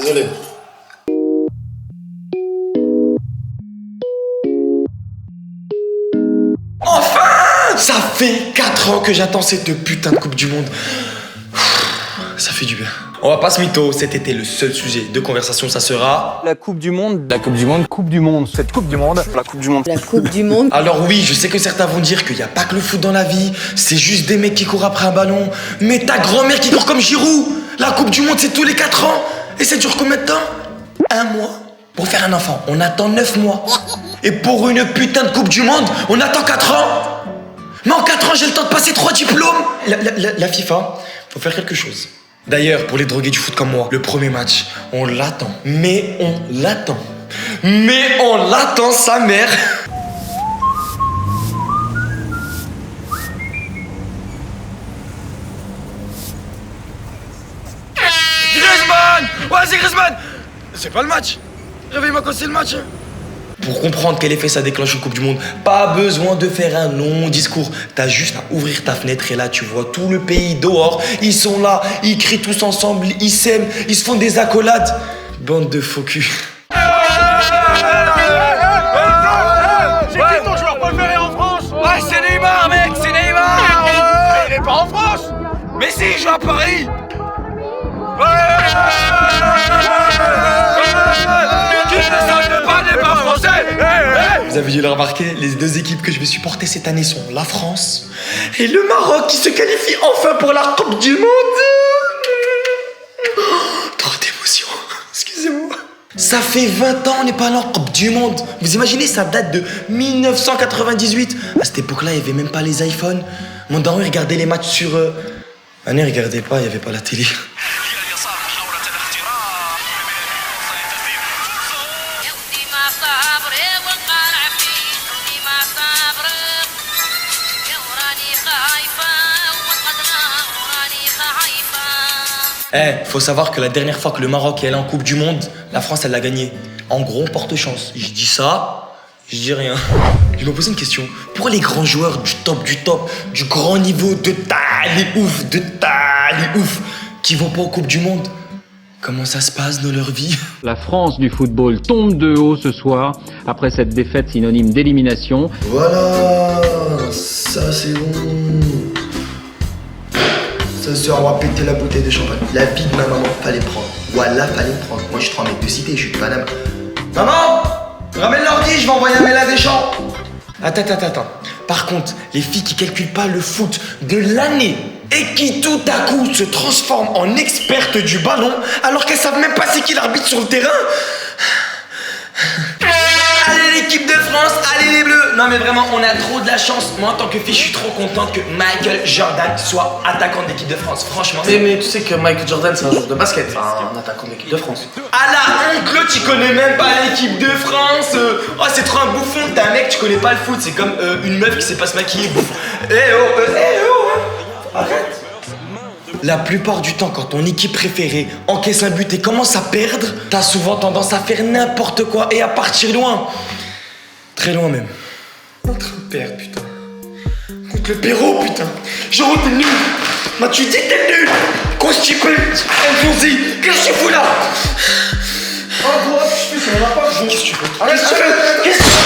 Désolé. Enfin! Ça fait 4 ans que j'attends cette putain de Coupe du Monde. Ça fait du bien. On va pas se mytho, cet été, le seul sujet de conversation, ça sera... La Coupe du Monde. La Coupe du Monde. Coupe du Monde. Cette Coupe du Monde. La Coupe du Monde. La Coupe du Monde. Alors oui, je sais que certains vont dire qu'il n'y a pas que le foot dans la vie, c'est juste des mecs qui courent après un ballon. Mais ta grand-mère qui court comme Giroud. La Coupe du Monde, c'est tous les 4 ans. Et ça dure combien de temps? 1 mois. Pour faire un enfant, on attend 9 mois. Et pour une putain de Coupe du Monde, on attend 4 ans. Mais en 4 ans, j'ai le temps de passer 3 diplômes. La FIFA, faut faire quelque chose. D'ailleurs, pour les drogués du foot comme moi, le premier match, on l'attend. Mais on l'attend. Mais on l'attend, sa mère. Griezmann! Ouais, c'est Griezmann! C'est pas le match. Réveille-moi quand c'est le match. Pour comprendre quel effet ça déclenche une Coupe du Monde, pas besoin de faire un long discours. T'as juste à ouvrir ta fenêtre et là tu vois tout le pays dehors. Ils sont là, ils crient tous ensemble, ils s'aiment, ils se font des accolades. Bande de faux culs. C'est qui ton joueur préféré en France? Ouais, c'est Neymar, mec, c'est Neymar. Mais il est pas en France. Mais si, il joue à Paris. Vous avez dû le remarquer, les 2 équipes que je vais supporter cette année sont la France et le Maroc qui se qualifie enfin pour la Coupe du Monde. Trop d'émotion, excusez-moi. Ça fait 20 ans on n'est pas allé en Coupe du Monde. Vous imaginez, ça date de 1998. À cette époque-là, il n'y avait même pas les iPhones. Mon daron, il regardait les matchs sur... Ah non, il regardait pas, il n'y avait pas la télé. Faut savoir que la dernière fois que le Maroc est allé en Coupe du Monde, la France, elle l'a gagné. En gros, on porte chance. Je dis ça, je dis rien. Je me pose une question. Pour les grands joueurs du top, du grand niveau, de taille ouf, qui vont pas en Coupe du Monde, comment ça se passe dans leur vie? La France du football tombe de haut ce soir, après cette défaite synonyme d'élimination. Voilà, ça c'est bon. Ce soir, on va péter la bouteille de champagne. La vie de ma maman, fallait prendre. Voilà, fallait me prendre. Moi, je suis trop un mec de cité, je suis pas madame. Maman, ramène l'ordi, je vais envoyer un mail à Deschamps. Attends. Par contre, les filles qui calculent pas le foot de l'année et qui tout à coup se transforment en expertes du ballon alors qu'elles savent même pas c'est qui l'arbitre sur le terrain. Allez l'équipe de France, allez les Bleus. Non mais vraiment, on a trop de la chance. Moi en tant que fille, je suis trop contente que Michael Jordan soit attaquant de l'équipe de France. Franchement. Mais tu sais que Michael Jordan c'est un joueur de basket, enfin un attaquant d'équipe de France. Ah la honte, tu connais même pas l'équipe de France. Oh c'est trop un bouffon, t'es un mec, tu connais pas le foot. C'est comme une meuf qui sait pas se maquiller, bouffon. Arrête. La plupart du temps, quand ton équipe préférée encaisse un but et commence à perdre, t'as souvent tendance à faire n'importe quoi et à partir loin. Très loin même. En train de perdre, putain. Contre le Pérou, putain. Genre, t'es nul. M'as-tu dit t'es nul? Constipé. Enfoncé. Qu'est-ce que tu fous là? Oh, gros, tu fais, ça va pas, Qu'est-ce que tu veux? Allez, Qu'est-ce que tu veux?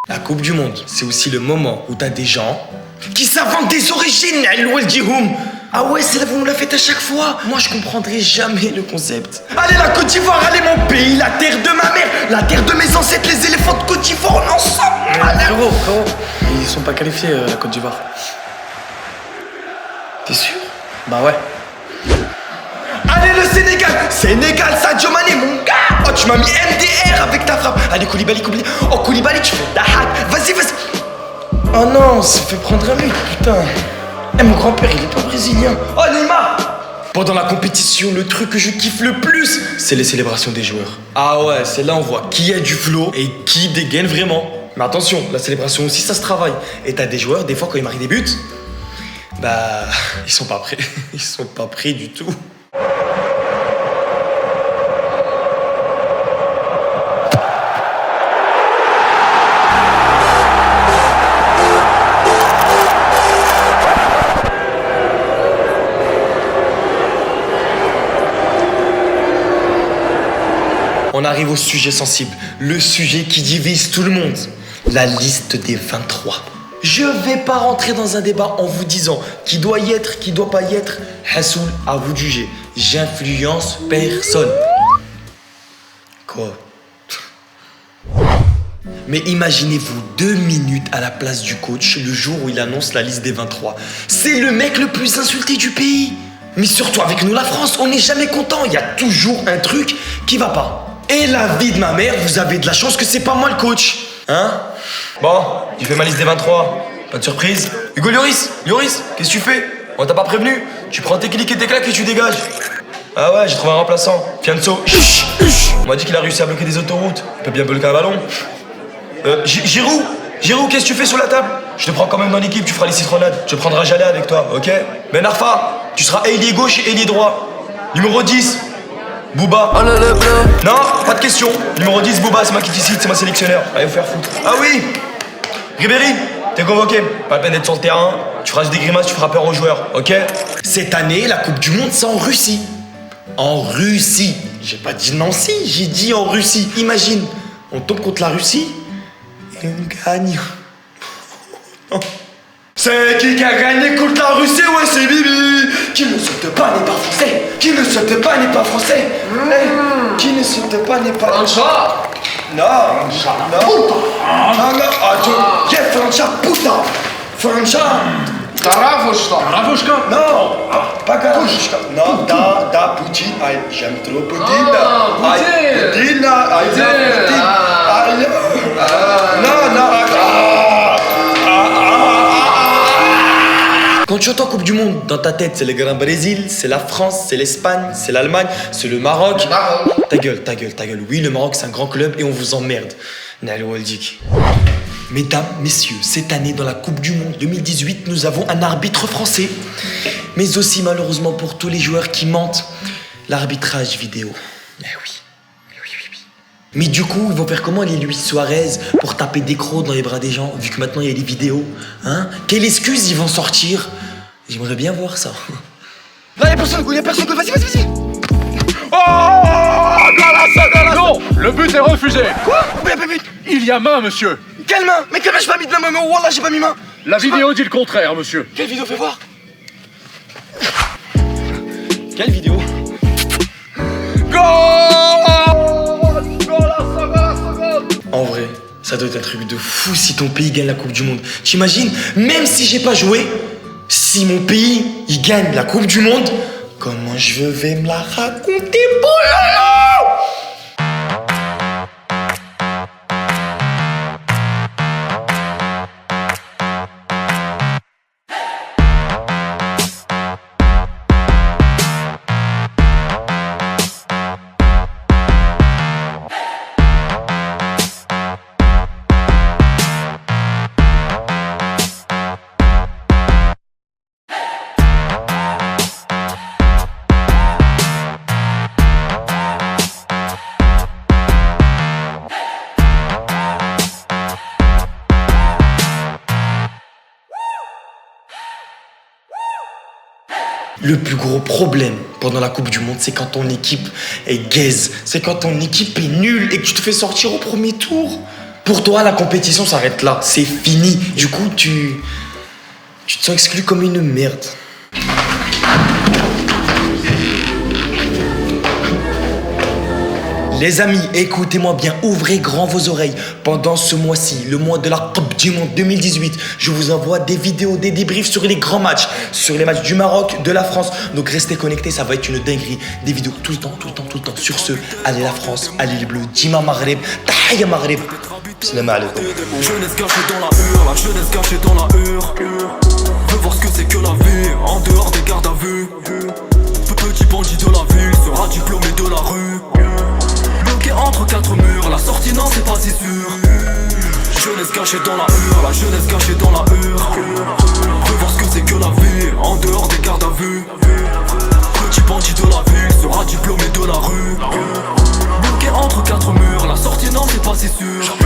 La Coupe du Monde, c'est aussi le moment où t'as des gens qui s'inventent des origines, Al-Waldihoum. Ah ouais, c'est là vous me la faites à chaque fois. Moi, je comprendrai jamais le concept. Allez, la Côte d'Ivoire, allez, mon pays, la terre de ma mère, la terre de mes ancêtres, les éléphants de Côte d'Ivoire, on est ensemble. Frérot, ils sont pas qualifiés, la Côte d'Ivoire. T'es sûr? Bah ouais. Allez, le Sénégal, Sadio Mané, mon gars. Oh, tu m'as mis MDR avec ta frappe. Allez, Koulibaly. Oh, Koulibaly, tu fais dahak. Vas-y. Oh non, on s'est fait prendre un but, putain. Mon grand-père, il est pas brésilien. Oh, Neymar. Pendant la compétition, le truc que je kiffe le plus, c'est les célébrations des joueurs. Ah ouais, c'est là on voit qui a du flow et qui dégaine vraiment. Mais attention, la célébration aussi, ça se travaille. Et t'as des joueurs, des fois, quand ils marquent des buts, bah, ils sont pas prêts. Ils sont pas prêts du tout. arrive au sujet sensible, le sujet qui divise tout le monde, la liste des 23. Je vais pas rentrer dans un débat en vous disant qui doit y être, qui doit pas y être. Hassoul, à vous de juger. J'influence personne. Quoi? Mais imaginez-vous 2 minutes à la place du coach le jour où il annonce la liste des 23. C'est le mec le plus insulté du pays. Mais surtout avec nous la France, on n'est jamais content. Il y a toujours un truc qui va pas. Et la vie de ma mère, vous avez de la chance que c'est pas moi le coach. Hein? Bon, tu fais ma liste des 23. Pas de surprise. Hugo Lloris, qu'est-ce que tu fais? On t'a pas prévenu? Tu prends tes clics et tes claques et tu dégages. Ah ouais, j'ai trouvé un remplaçant. Fianso. On m'a dit qu'il a réussi à bloquer des autoroutes. Il peut bien bloquer un ballon. Giroud, qu'est-ce que tu fais sur la table? Je te prends quand même dans l'équipe, tu feras les citronnades. Tu prendras Jalais avec toi, ok? Ben Arfa, tu seras ailier gauche et ailier droit. Numéro 10, Booba. Non, pas de question. Numéro 10, Booba, c'est moi qui décide, c'est mon sélectionneur. Allez vous faire foutre. Ah oui, Ribéry, t'es convoqué. Pas la peine d'être sur le terrain. Tu feras des grimaces, tu feras peur aux joueurs, ok? Cette année, la Coupe du Monde, c'est en Russie. En Russie. J'ai pas dit Nancy, j'ai dit en Russie. Imagine, on tombe contre la Russie et on gagne. C'est qui a gagné contre la Russie? Ouais, c'est Bibi. Qui ne saute pas n'est pas français. Qui ne saute pas n'est pas français. Hey, qui ne saute pas n'est pas... Francia. Non, Francia, puta. Francia. Ravoshka. Non, pas Garavushka. Non, da Poutine. Aïe, j'aime trop Poutine. Aïe, Poutine. Aïe, non. Quand tu entends Coupe du Monde, dans ta tête, c'est le Grand Brésil, c'est la France, c'est l'Espagne, c'est l'Allemagne, c'est le Maroc. Ta gueule. Oui, le Maroc, c'est un grand club et on vous emmerde. Nal Waldik. Mesdames, messieurs, cette année dans la Coupe du Monde 2018, nous avons un arbitre français. Mais aussi, malheureusement, pour tous les joueurs qui mentent, l'arbitrage vidéo. Eh oui. Mais du coup, ils vont faire comment les Luis Suarez pour taper des crocs dans les bras des gens, vu que maintenant il y a les vidéos, hein? Quelle excuse ils vont sortir? J'aimerais bien voir ça. Là, y'a personne, vas-y. Oh! Non! Le but est refusé! Quoi? Mais y'a pas but! Il y a main, monsieur! Quelle main? Mais quelle main? J'ai pas mis de main, mais wallah, j'ai pas mis main! La vidéo dit le contraire, monsieur! Quelle vidéo? Fais voir! Quelle vidéo? En vrai, ça doit être un truc de fou si ton pays gagne la Coupe du Monde. T'imagines, même si j'ai pas joué, si mon pays, il gagne la Coupe du Monde, comment je vais me la raconter, boulala! Le plus gros problème pendant la Coupe du Monde, c'est quand ton équipe est gaze. C'est quand ton équipe est nulle et que tu te fais sortir au premier tour. Pour toi, la compétition s'arrête là. C'est fini. Du coup, tu te sens exclu comme une merde. Les amis, écoutez-moi bien, ouvrez grand vos oreilles. Pendant ce mois-ci, le mois de la Coupe du Monde 2018, je vous envoie des vidéos, des débriefs sur les grands matchs, sur les matchs du Maroc, de la France. Donc restez connectés, ça va être une dinguerie. Des vidéos tout le temps. Sur ce, allez la France, allez les Bleus, Dima Maghreb, Tahia Maghreb. Salam alaikum. Jeunesse cachée dans la la jeunesse cachée dans la Veux voir ce que c'est que la vie, en dehors des gardes à vue. Petit bandit de la ville sera diplômé de la rue. Bloqué entre quatre murs, la sortie non c'est pas si sûr. Jeunesse cachée dans la la jeunesse cachée dans la Veux voir ce que c'est que la vie, en dehors des gardes à vue. Petit bandit de la ville sera diplômé de la rue. Bloqué entre quatre murs, la sortie non c'est pas si sûr.